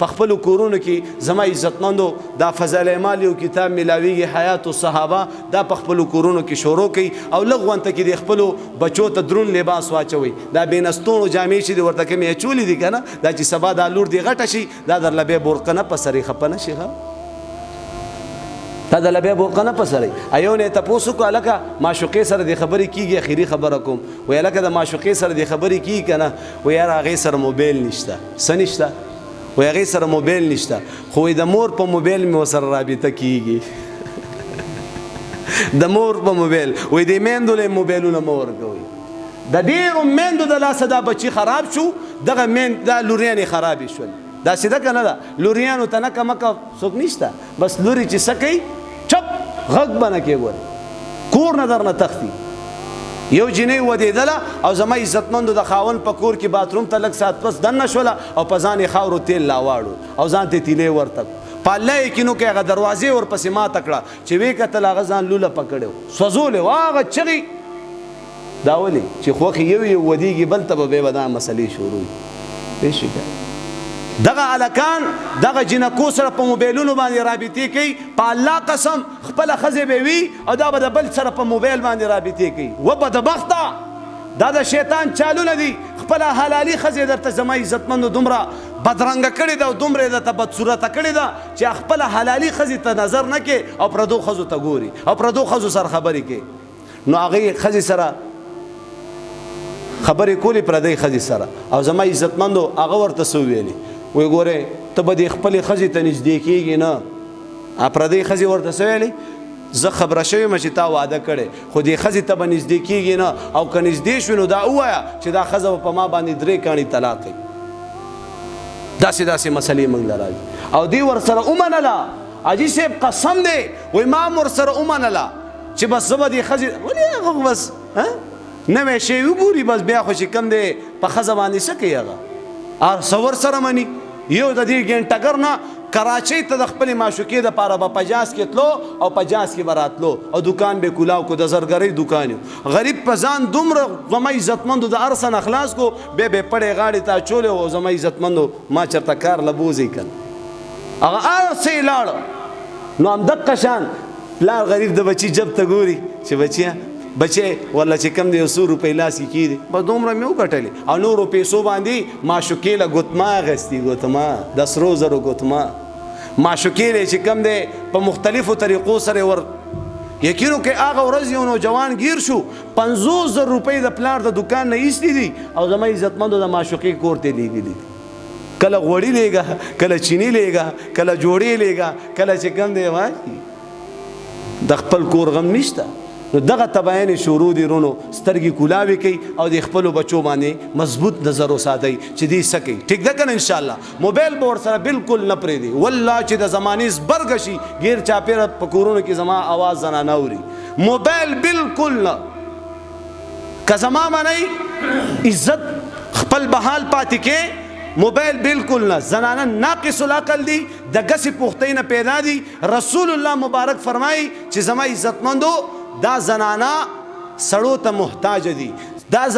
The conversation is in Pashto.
په خپل کورونو کې زما عزتمندو دا فضل اعمال یو کتاب ملاویږي حیات الصحابه دا په خپل کورونو کې شروع کړي او لغونته کې د خپل بچو ته درون لباس واچوي دا بینستونو جامې چې ورته کې چولې دي کنه دا چې سبا دا لور دی غټه شي دا در لبه برقنه په سری خپنه شي تا د لبه برقنه په سری ایونه تاسو کو الکه معشوقې سره د خبرې کیږي اخیری خبره کوم وی الکه د معشوقې سره د خبرې کی کنه و یار هغه سره موبایل نشته سنشته و هغه سره موبایل نشته خو د مور په موبایل می وسره رابطه کیږي د مور په موبایل وې د میندو له موبایلونه مور کوي د ډیرو میندو د لاسه دا بچی خراب شو دغه میند دا لوريانې خراب شول دا سیده کنه دا لوريانو ته نه کمکه څوک نشته بس لوري چې سکی چپ غږ بنه کې ور کور نظر نه تختی یو جنې ودیدله او زما عزتمندو د خاون په کور کې باتروم ته لږ ساعت پس دنه شوله او په ځان یې خاورو تیل لاواړو او ځان ته تیلې ورته په الله یقینو کې هغه دروازې ورپسې ماته کړه چې وی کتل هغه ځان لوله پکړو سوځولې هغه چغې دا ولې چې خوښ یو ودیږي بل ته به دا مسلې شروع بشي دغه الکان دغه جنکو سره په موبایلونو باندې رابطې کوي په الله قسم خپل خزه به وي او دا به بل سره په موبایل باندې رابطې کوي و بدبخته دا د شیطان چالونه دي خپل حلالي خزه درته زما عزتمند دومره بدرنګ کړي دا دومره د تبد صورت کړي دا چې خپل حلالي خزه ته نظر نه کې او پردو خزو ته ګوري او پردو خزو سره خبرې کوي نو هغه خزه سره خبرې کولی پردی خزه سره او زما عزتمندو هغه ورته سو ویلي وی ګوره ته به د خپل خزې ته نږدې کېږي نه پردی خزې ورته څه ویلې زه خبره شوی یم چې تا واده کړی خو دې خزې ته به نږدې کېږي نه او که نږدې شوي نو دا ووایه چې دا ښځه به په ما باندې 3 کاڼي طلاق کوي داسې داسې مسلې موږ له راځي او دوی ورسره ومنله حاجي صاحب قسم دی وایي ما هم ورسره ومنله چې بس زه به دې خزې ولې هغه بس نوی شی وګوري بس بیا خو چې کوم دی په ښځه باندې څه کوي هغه سور سره مني یو د دې ګنټګر نه کراچۍ ته د خپل معشوقې د پاره به پجاس کې تلو او پجاس کې براتلو او دکان به کولاو کو د زرګرۍ دکان غریب په ځان دومره زما عزتمندو د ارسن اخلاص کو به پړې غاړې ته چولې او زما عزتمندو ما چرته کار لبوزي کړ هغه ارسه لاړ نو هم دقه شان پلار غریب د بچی جب ته ګوري چې بچیا بچه ولا چې کم دی 100 روپۍ لاس کې کیدي په دومره مې وکټلې او نورو پیسو باندې معشوقې له ګوتما غستی ګوتما د سرو زرو ګوتما معشوقې چې کم دی په مختلفو طریقو سره ور یقینو کې هغه ورځ یو نوجوان گیر شو 500,000 روپۍ د پلار د دکان نه ایستې دي او زما عزتمندو د معشوقې کور ته لیږلي کله غوړي لیږه کله چینی لیږه کله جوړې لیږه کله چې کم دی وای د خپل کور غم نشته نو دغه تباین شروع دي رونو سترګي کولاوي کوي او د خپل بچو باندې مضبوط نظر وساتي چې دې سکی ټیک ده کنه ان شاء الله موبایل بور سره بالکل نه پرې دي والله چې د زماني زبرګ شي غیر چاپیره پکورونو کې زما आवाज زنانه اوري موبایل بالکل نه که زما باندې عزت خپل بحال پاتې کې موبایل بالکل نه زنانه ناقص العقل دي د غسی پختینه پیدا دي رسول الله مبارک فرمایي چې زما عزتمندو دا زنانا سړو ته محتاج دي دا